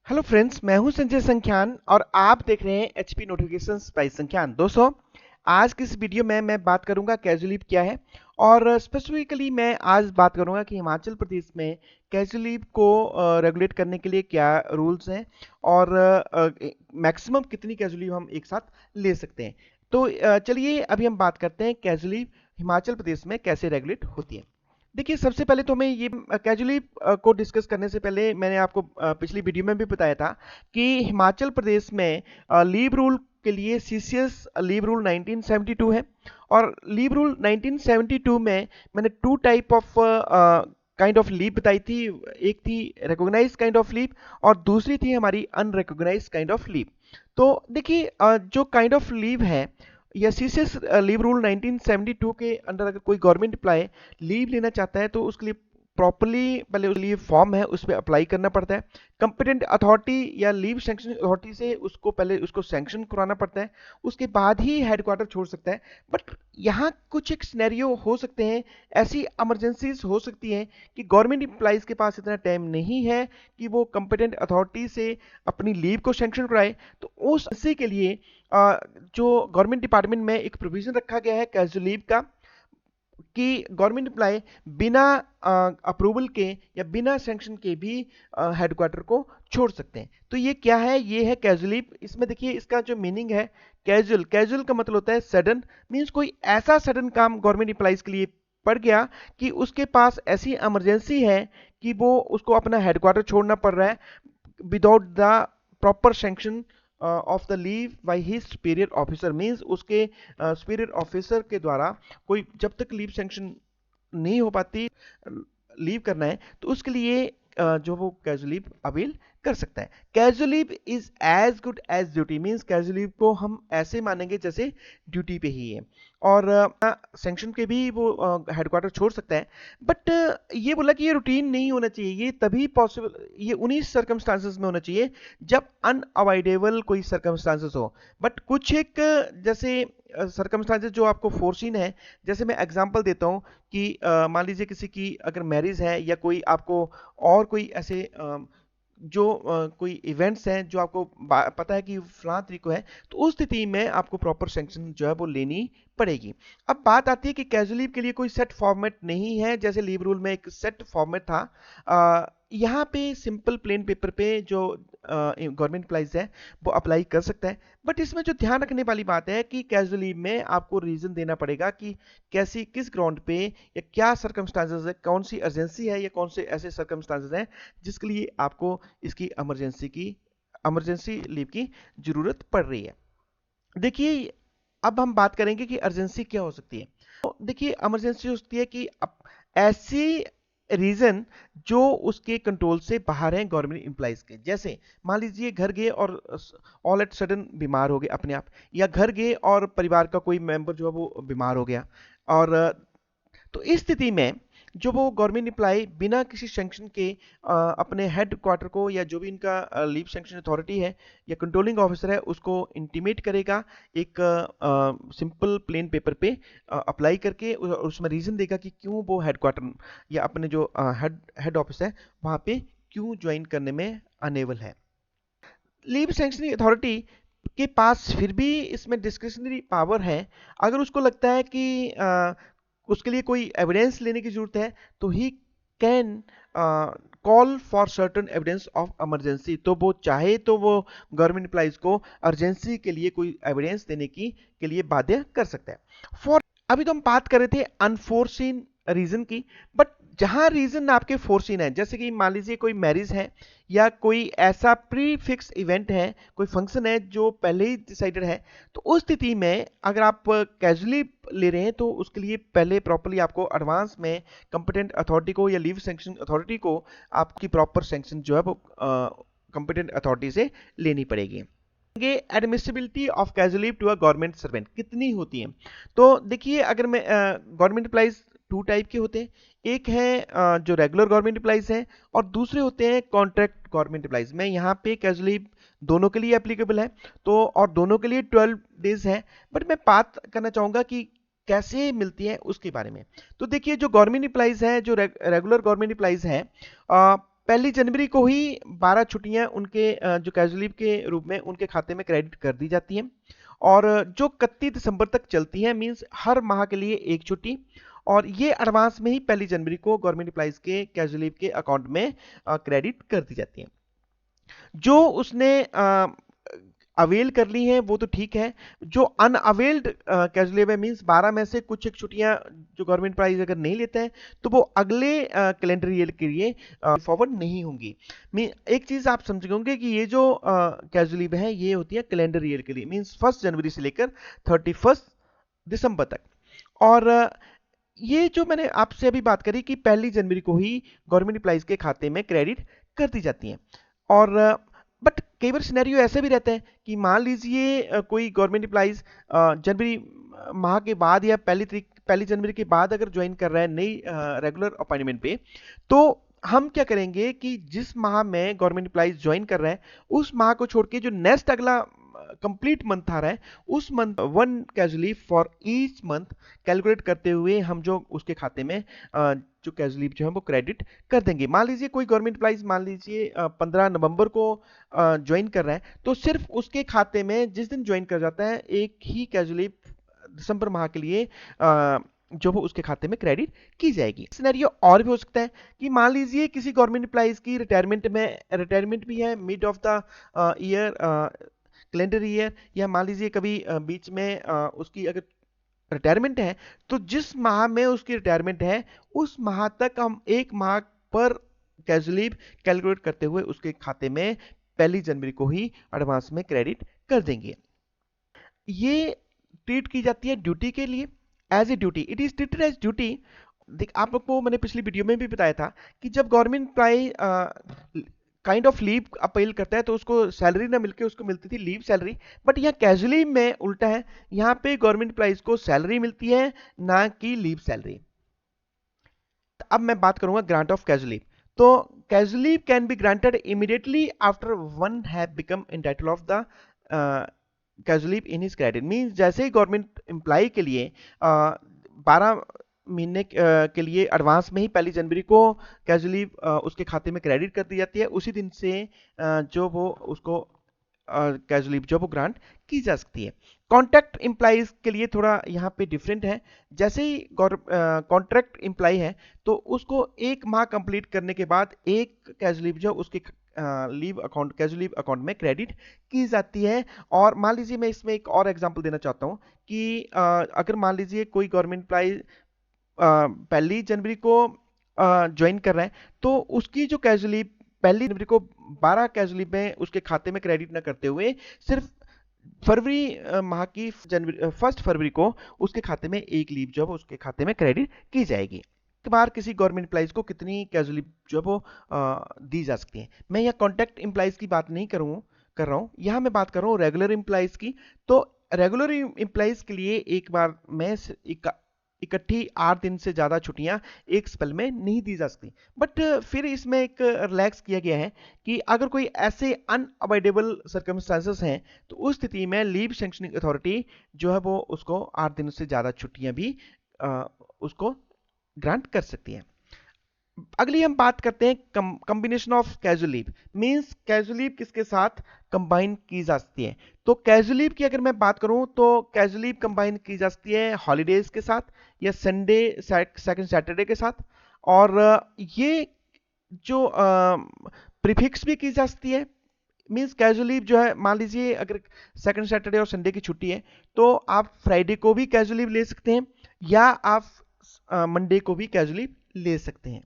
Hello friends, मैं हूं संजय संख्यान और आप देख रहे हैं एचपी नोटिफिकेशंस बाय संख्यान। दोस्तों, आज की इस वीडियो में मैं बात करूंगा कैजुअल लीव क्या है और स्पेसिफिकली मैं आज बात करूंगा कि हिमाचल प्रदेश में कैजुअल लीव को रेगुलेट करने के लिए क्या रूल्स हैं और मैक्सिमम कितनी कैजुअल लीव हम एक साथ ले सकते हैं। तो चलिए अभी हम बात करते हैं कैजुअल लीव हिमाचल प्रदेश में कैसे रेगुलेट होती है। देखिए, सबसे पहले तो मैं ये कैजुअली को डिस्कस करने से पहले मैंने आपको पिछली वीडियो में भी बताया था कि हिमाचल प्रदेश में लीव रूल के लिए सीसीएस लीव रूल 1972 है और लीव रूल 1972 में मैंने two type of kind of leave बताई थी। एक थी रिकॉग्नाइज काइंड ऑफ लीव और दूसरी थी हमारी अनरिकॉग्नाइज काइंड ऑफ लीव। तो देखिए, जो काइंड ऑफ लीव है या सीसीएस लीव रूल 1972 के अंडर अगर कोई गवर्नमेंट एम्प्लॉय लीव लेना चाहता है तो उसके लिए प्रॉपरली पहले उसके लिए फॉर्म है उस पर अप्लाई करना पड़ता है। कंपिटेंट अथॉरिटी या लीव सैंक्शन अथॉरिटी से उसको पहले उसको सैंक्शन कराना पड़ता है, उसके बाद ही हेडक्वार्टर छोड़ सकता है। बट यहाँ कुछ एक सिनेरियो हो सकते हैं, ऐसी इमरजेंसीज हो सकती हैं कि गवर्नमेंट एम्प्लॉइज के पास इतना टाइम नहीं है कि वो कंपिटेंट अथॉरिटी से अपनी लीव को सैंक्शन कराए। तो उस इसी के लिए जो गवर्नमेंट डिपार्टमेंट में एक प्रोविजन रखा गया है कैजुअल लीव का कि गवर्नमेंट एम्प्लॉय बिना अप्रूवल के या बिना सैंक्शन के भी हेडक्वार्टर को छोड़ सकते हैं। तो ये क्या है? ये है कैजुअल लीव। इसमें देखिए, इसका जो मीनिंग है कैजुअल, कैजुअल का मतलब होता है सडन, मीन्स कोई ऐसा सडन काम गवर्नमेंट एम्प्लॉइज के लिए पड़ गया कि उसके पास ऐसी इमरजेंसी है कि वो उसको अपना हेडक्वार्टर छोड़ना पड़ रहा है without the proper sanction of the leave by his superior officer, means उसके सुपीरियर ऑफिसर के द्वारा कोई जब तक लीव सैंक्शन नहीं हो पाती लीव करना है तो उसके लिए जो वो कैजुअल लीव अवेल कर सकता है। Casual leave is as good as duty, means casual leave को हम ऐसे मानेंगे जैसे ड्यूटी पे ही है और सैंक्शन के भी वो हेडक्वार्टर छोड़ सकता है। बट ये बोला कि ये रूटीन नहीं होना चाहिए, ये तभी पॉसिबल, ये उन्हीं सर्कमस्टांसेस में होना चाहिए जब अनअवॉइडेबल कोई सर्कमस्टांसेस हो। बट कुछ एक जैसे सर्कमस्टांसेस जो आपको फोर्सिन है, जैसे मैं एग्जांपल देता हूँ कि मान लीजिए किसी की अगर मैरिज है या कोई आपको और कोई ऐसे जो कोई इवेंट्स हैं जो आपको पता है कि फलां तारीख को है, तो उस स्थिति में आपको प्रॉपर सैंक्शन जो है वो लेनी पड़ेगी। अब बात आती है कि कैजुअल लीव के लिए कोई सेट फॉर्मेट नहीं है, जैसे लीव रूल में एक सेट फॉर्मेट था। यहाँ पे सिंपल प्लेन पेपर पे जो गवर्नमेंट एम्प्लॉइज है वो अप्लाई कर सकता है। बट इसमें जो ध्यान रखने वाली बात है कि कैजुअल लीव में आपको रीजन देना पड़ेगा कि कैसी किस ग्राउंड पे या क्या सर्कमस्टांसेस है, कौन सी अर्जेंसी है या कौन से ऐसे सर्कमस्टांसेस हैं जिसके लिए आपको इसकी इमरजेंसी लीव की जरूरत पड़ रही है। देखिए, अब हम बात करेंगे कि अर्जेंसी क्या हो सकती है। तो देखिए, इमरजेंसी हो सकती है कि ऐसी रीजन जो उसके कंट्रोल से बाहर हैं गवर्नमेंट एम्प्लॉइज के, जैसे मान लीजिए घर गए और ऑल एट सडन बीमार हो गए अपने आप, या घर गए और परिवार का कोई मेंबर जो है वो बीमार हो गया और तो इस स्थिति में जो वो गवर्नमेंट एम्प्लॉय बिना किसी सैंक्शन के अपने हेड क्वार्टर को या जो भी इनका लीव सैंक्शन अथॉरिटी है या कंट्रोलिंग ऑफिसर है उसको इंटीमेट करेगा एक सिंपल प्लेन पेपर पे अप्लाई करके, उसमें रीजन देगा कि क्यों वो हेड क्वार्टर या अपने जो हेड ऑफिस है वहां पे क्यों ज्वाइन करने में अनेबल है। लीव सैंक्शनिंग अथॉरिटी के पास फिर भी इसमें डिस्क्रिशनरी पावर है। अगर उसको लगता है कि उसके लिए कोई एविडेंस लेने की जरूरत है तो he can call for certain evidence of emergency, तो वो चाहे तो वो गवर्नमेंट एम्प्लॉइज को अर्जेंसी के लिए कोई एविडेंस देने की के लिए बाध्य कर सकता है। फॉर अभी तो हम बात कर रहे थे अनफोर्सिन रीजन की, बट जहां रीजन आपके फोर्सिन है, जैसे कि मान लीजिए कोई मैरिज है या कोई ऐसा प्री फिक्स इवेंट है, कोई फंक्शन है जो पहले ही डिसाइडेड है, तो उस स्थिति में अगर आप कैजुअली ले रहे हैं तो उसके लिए पहले प्रॉपरली आपको एडवांस में कंपिटेंट अथॉरिटी को या लीव सैंक्शन अथॉरिटी को आपकी प्रॉपर सैंक्शन जो है वो कंपिटेंट अथॉरिटी से लेनी पड़ेगी। Admissibility of casual leave to a government servant कितनी होती है? तो देखिए, अगर मैं गवर्नमेंट एम्प्लॉइज टू टाइप के होते हैं, एक है जो रेगुलर गवर्नमेंट एम्प्लॉइज हैं और दूसरे होते हैं कॉन्ट्रैक्ट गवर्नमेंट एम्प्लॉइज में। यहाँ पे कैजुअल लीव दोनों के लिए एप्लीकेबल है, तो और दोनों के लिए 12 डेज है। बट मैं बात करना चाहूंगा कि कैसे मिलती है उसके बारे में। तो देखिए, जो गवर्नमेंट एम्प्लॉइज हैं, जो रेगुलर गवर्नमेंट एम्प्लॉइज हैं, पहली जनवरी को ही 12 छुट्टियां उनके जो कैजुअल लीव के रूप में उनके खाते में क्रेडिट कर दी जाती हैं, और जो 31 दिसंबर तक चलती हैं, मींस हर माह के लिए एक छुट्टी, और ये एडवांस में ही पहली जनवरी को गवर्नमेंट एम्प्लॉइज के कैजुअल लीव के अकाउंट में क्रेडिट कर दी जाती हैं। जो उसने अवेल कर ली हैं वो तो ठीक है, जो अनअवेल्ड कैजुअल लीव है, मींस 12 में से कुछ एक छुट्टियां जो गवर्नमेंट प्राइज अगर नहीं लेते हैं तो वो अगले कैलेंडर ईयर के लिए फॉरवर्ड नहीं होंगी। एक चीज आप समझ होंगे कि ये जो कैजुअल लीव है ये होती है कैलेंडर ईयर के लिए, मींस 1 जनवरी से लेकर 31 दिसंबर तक। और ये जो मैंने आपसे अभी बात करी कि 1 जनवरी को ही गवर्नमेंट एम्प्लॉइज के खाते में क्रेडिट कर दी जाती हैं, और बट कई बार सिनेरियो ऐसे भी रहते हैं कि मान लीजिए कोई गवर्नमेंट एम्प्लॉइज जनवरी माह के बाद या 1 जनवरी के बाद अगर ज्वाइन कर रहा है नई रेगुलर अपॉइंटमेंट पे, तो हम क्या करेंगे कि जिस माह में गवर्नमेंट एम्प्लॉइज ज्वाइन कर रहे हैं उस माह को छोड़ के जो नेक्स्ट अगला कंप्लीट मंथ आ रहा है उस month 1 casual leave for each month calculate करते हुए हम जो उसके खाते में जो कैजुअल लीव जो है वो क्रेडिट कर देंगे। मान लीजिए कोई गवर्नमेंट एम्प्लॉइज मान लीजिए 15 नवंबर को ज्वाइन कर रहा है, तो सिर्फ उसके खाते में जिस दिन ज्वाइन कर जाता है एक ही कैजुअल लीव दिसंबर माह के लिए जो वो उसके खाते में क्रेडिट की जाएगी। सिनेरियो और भी हो सकता है कि मान लीजिए किसी गवर्नमेंट एम्प्लॉइज की रिटायरमेंट भी है mid of the year calendar year, या मान लीजिए कभी बीच में उसकी अगर रिटायरमेंट है, तो जिस माह में उसकी रिटायरमेंट है उस माह तक हम एक माह पर कैजुअल लीव कैलकुलेट करते हुए उसके खाते में 1 जनवरी को ही एडवांस में क्रेडिट कर देंगे। ये ट्रीट की जाती है ड्यूटी के लिए, as a duty, it is treated as duty. देख आप लोग को मैंने पिछली वीडियो में भी बताया था कि जब government employ kind of leave appeal करता है तो उसको सैलरी ना मिलके उसको मिलती थी लीव सैलरी, बट यहाँ कैजुअली में उल्टा है, यहाँ पे गवर्नमेंट एम्प्लॉइज को सैलरी मिलती है ना कि लीव सैलरी। अब मैं बात करूंगा ग्रांट ऑफ कैजुअल लीव। तो casual leave can be granted immediately after one have become entitled of the casual leave in his credit, means जैसे ही गवर्नमेंट एम्प्लॉय के लिए 12 महीने के लिए एडवांस में ही 1 जनवरी को कैजुअल लीव उसके खाते में क्रेडिट कर दी जाती है, उसी दिन से जो वो उसको कैजुअल लीव जो वो ग्रांट की जा सकती है। कॉन्ट्रैक्ट एम्प्लॉइज के लिए थोड़ा यहाँ पे डिफरेंट है, जैसे ही कॉन्ट्रैक्ट एम्प्लॉय है तो उसको एक माह कंप्लीट करने के बाद एक कैजुअल लीव जो उसके leave account casual leave account में क्रेडिट की जाती है। और मान लीजिए मैं इसमें एक और एग्जांपल देना चाहता हूँ कि अगर मान लीजिए कोई गवर्नमेंट एम्प्लॉय 1 जनवरी को ज्वाइन कर रहा है, तो उसकी जो कैजुअल लीव 1 जनवरी को 12 कैजुअल लीव में उसके खाते में क्रेडिट ना करते हुए सिर्फ फरवरी माह की 1 फरवरी को उसके खाते में एक लीव जो है उसके खाते में क्रेडिट की जाएगी। एक बार किसी गवर्नमेंट एम्प्लॉइज को कितनी कैजुअल लीव जो है वो दी जा सकती है। मैं यहाँ कॉन्ट्रैक्ट एम्प्लॉइज की बात नहीं कर रहा हूँ, यहाँ मैं बात कर रहा हूँ रेगुलर एम्प्लॉइज की। तो रेगुलर एम्प्लॉइज के लिए एक बार में इकट्ठी 8 दिन से ज़्यादा छुट्टियां एक स्पेल में नहीं दी जा सकती, बट फिर इसमें एक रिलैक्स किया गया है कि अगर कोई ऐसे अनअवॉइडेबल सर्कमस्टांसेस हैं तो उस स्थिति में लीव सैंक्शनिंग अथॉरिटी जो है वो उसको 8 दिन से ज़्यादा छुट्टियां भी उसको ग्रांट कर सकती है। अगली हम बात करते हैं combination of casual leave, means casual leave किसके साथ कंबाइन की जा सकती है। तो कैजुअल लीव की अगर मैं बात करूं तो कैजुअल लीव कंबाइन की जा सकती है हॉलीडेज के साथ या संडे सेकंड सैटरडे के साथ, और ये जो प्रीफिक्स भी की जा सकती है, मींस कैजुअल लीव जो है मान लीजिए अगर सेकंड सैटरडे और संडे की छुट्टी है तो आप फ्राइडे को भी कैजुअल लीव ले सकते हैं या आप मंडे को भी कैजुअल लीव ले सकते हैं।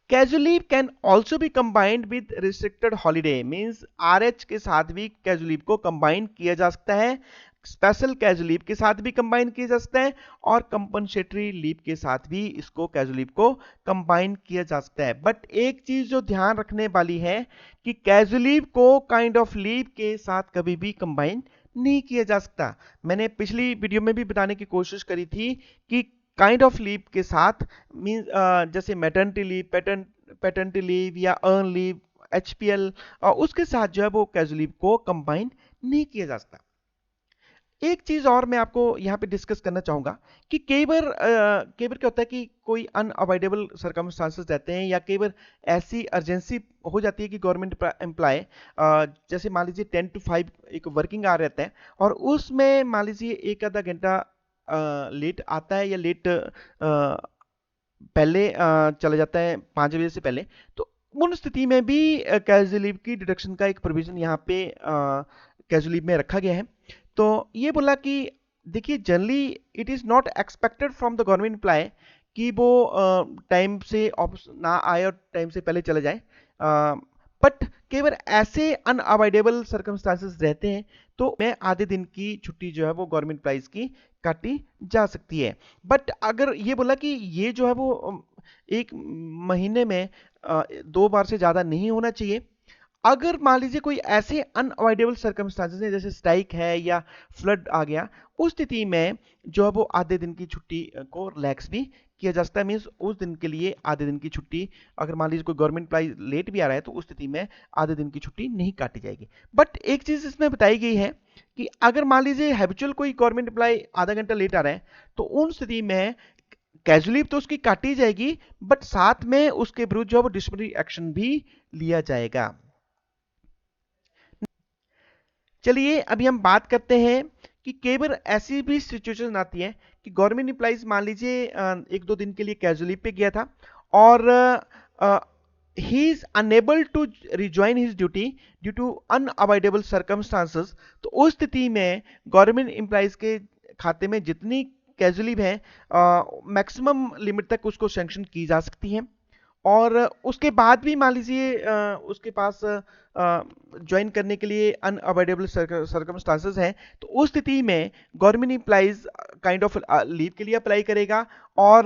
Casual leave can also be combined with restricted holiday, means RH के साथ भी कैजुअल लीव को कंबाइन किया जा सकता है, स्पेशल कैजुअल लीव के साथ भी कंबाइन किया जा सकता है, और कंपनसेटरी लीव के साथ भी इसको कैजुअल लीव को कंबाइन किया जा सकता है। बट एक चीज जो ध्यान रखने वाली है कि कैजुअल लीव को काइंड ऑफ लीव के साथ कभी भी कंबाइन नहीं किया जा सकता। मैंने पिछली वीडियो में भी बताने की कोशिश करी थी कि काइंड ऑफ लीव के साथ मींस जैसे मैटरनिटी लीव, पैटर्निटी लीव या अर्न लीव, एचपीएल, उसके साथ जो है वो कैजुअल लीव को कंबाइन नहीं किया जा सकता। एक चीज और मैं आपको यहाँ पे डिस्कस करना चाहूंगा कि कई बार क्या होता है कि कोई अनअवॉइडेबल सर्कमस्टांसेस रहते हैं, या कई बार ऐसी अर्जेंसी हो जाती है कि गवर्नमेंट एम्प्लॉय, जैसे मान लीजिए 10 to 5 एक वर्किंग आवर रहता है, और उसमें मान लीजिए एक आधा घंटा लेट आता है, या लेट पहले चला जाता है 5 बजे से पहले, तो उन स्थिति में भी कैजुअल लीव की डिडक्शन का एक प्रोविजन यहाँ पे कैजुअल लीव में रखा गया है। तो ये बोला कि देखिए, generally it is not expected from the government employ कि वो टाइम से ऑफिस ना आए और टाइम से पहले चले जाए, बट कई बार ऐसे अनअवॉइडेबल सर्कमस्टांसेस रहते हैं, तो मैं आधे दिन की छुट्टी जो है वो गवर्नमेंट एम्प्लॉइज की काटी जा सकती है। बट अगर ये बोला कि ये जो है वो एक महीने में 2 बार से ज़्यादा नहीं होना चाहिए। अगर मान लीजिए कोई ऐसे अनअवॉइडेबल सर्कमस्टांसेस है, जैसे स्ट्राइक है या फ्लड आ गया, उस स्थिति में जो है वो आधे दिन की छुट्टी को रिलैक्स भी किया जा सकता है। मीन्स उस दिन के लिए आधे दिन की छुट्टी, अगर मान लीजिए कोई गवर्नमेंट एम्प्लॉय लेट भी आ रहा है, तो उस स्थिति में आधे दिन की छुट्टी नहीं काटी जाएगी। बट एक चीज इसमें बताई गई है कि अगर मान लीजिए हैबिचुअल कोई गवर्नमेंट एम्प्लॉय आधा घंटा लेट आ रहा है, तो उन स्थिति में कैजुअल लीव तो उसकी काटी जाएगी, बट साथ में उसके विरुद्ध जो है वो डिसिप्लिनरी एक्शन भी लिया जाएगा। चलिए अभी हम बात करते हैं कि कई बार ऐसी भी सिचुएशन आती है कि गवर्नमेंट एम्प्लॉइज मान लीजिए 1-2 दिन के लिए कैजुअल लीव पे गया था, और he is unable to rejoin his duty due to unavoidable circumstances. तो उस स्थिति में गवर्नमेंट एम्प्लॉइज के खाते में जितनी कैजुअल लीव है, मैक्सिमम लिमिट तक उसको सैंक्शन की जा सकती है, और उसके बाद भी मान लीजिए उसके पास ज्वाइन करने के लिए अनअवॉइडेबल सर्कमस्टांसेस हैं, तो उस स्थिति में government employees kind of leave के लिए अप्लाई करेगा। और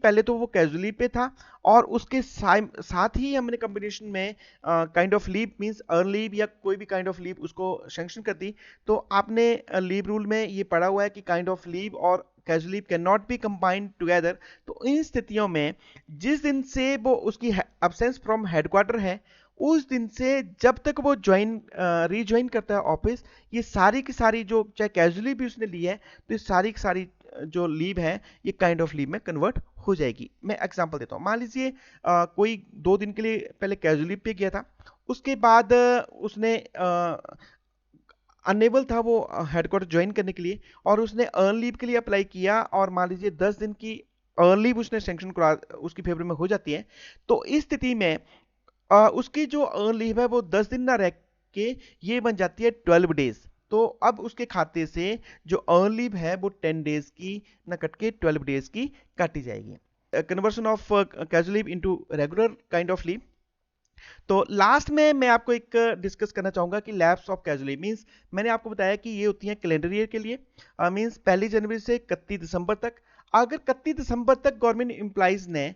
पहले तो वो कैजुअल लीव पे था, और उसके साथ ही हमने कॉम्बिनेशन में kind of leave means earn leave या कोई भी काइंड ऑफ लीव उसको सैंक्शन कर दी। तो आपने लीव रूल में ये पढ़ा हुआ है कि काइंड ऑफ लीव और casual leave can not be combined together. तो इन स्थितियों में जिस दिन से वो उसकी एब्सेंस फ्रॉम हेडक्वार्टर है, उस दिन से जब तक वो रीज्वाइन करता है ऑफिस, ये सारी की सारी जो चाहे कैजुअली भी उसने ली है, तो ये सारी की सारी जो लीव है ये काइंड ऑफ लीव में कन्वर्ट हो जाएगी। मैं एग्जांपल देता हूँ। मान लीजिए कोई 2 दिन के लिए पहले कैजुअल लीव पे गया था, उसके बाद उसने अनेबल था वो हेडक्वार्टर ज्वाइन करने के लिए, और उसने अर्न लीव के लिए अप्लाई किया, और मान लीजिए 10 दिन की अर्न लीव उसने सैंक्शन करा, उसकी फेवर में हो जाती है। तो इस स्थिति में उसकी जो अर्न लीव है वो 10 दिन ना रह के ये बन जाती है 12 डेज। तो अब उसके खाते से जो अर्न लीव है वो 10 डेज की ना कट के 12 डेज की काटी जाएगी। Conversion of casual leave into regular kind of leave. तो लास्ट में मैं आपको एक डिस्कस करना चाहूंगा कि lapse of casual leave means, मैंने आपको बताया कि ये होती है कैलेंडर ईयर के लिए, मींस 1 जनवरी से 31 दिसंबर तक। अगर 31 दिसंबर तक गवर्नमेंट एम्प्लॉइज ने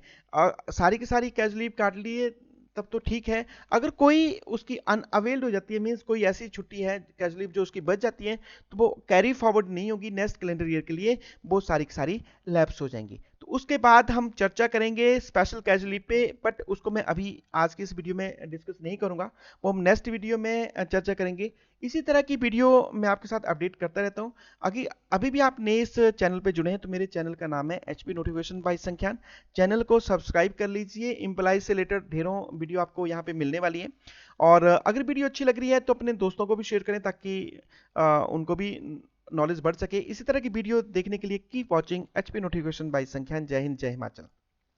सारी की सारी कैजुअल लीव काट ली है, तब तो ठीक है। अगर कोई उसकी अनअवेल्ड हो जाती है, मींस कोई ऐसी छुट्टी है कैजुअल लीव जो उसकी बच जाती है, तो वो कैरी फॉरवर्ड नहीं होगी नेक्स्ट कैलेंडर ईयर के लिए, वो सारी की सारी लैप्स हो जाएंगी। तो उसके बाद हम चर्चा करेंगे स्पेशल कैजुअल लीव पे, बट उसको मैं अभी आज की इस वीडियो में डिस्कस नहीं करूंगा, वो हम नेक्स्ट वीडियो में चर्चा करेंगे। इसी तरह की वीडियो मैं आपके साथ अपडेट करता रहता हूँ। अभी भी आप नए इस चैनल पे जुड़े हैं, तो मेरे चैनल का नाम है एचपी नोटिफिकेशन बाय संख्यान। चैनल को सब्सक्राइब कर लीजिए, एम्प्लॉय से रिलेटेड ढेरों वीडियो आपको यहाँ पे मिलने वाली है। और अगर वीडियो अच्छी लग रही है तो अपने दोस्तों को भी शेयर करें, ताकि उनको भी नॉलेज बढ़ सके। इसी तरह की वीडियो देखने के लिए keep watching HP notification by Sankhyan. जय हिंद, जय हिमाचल।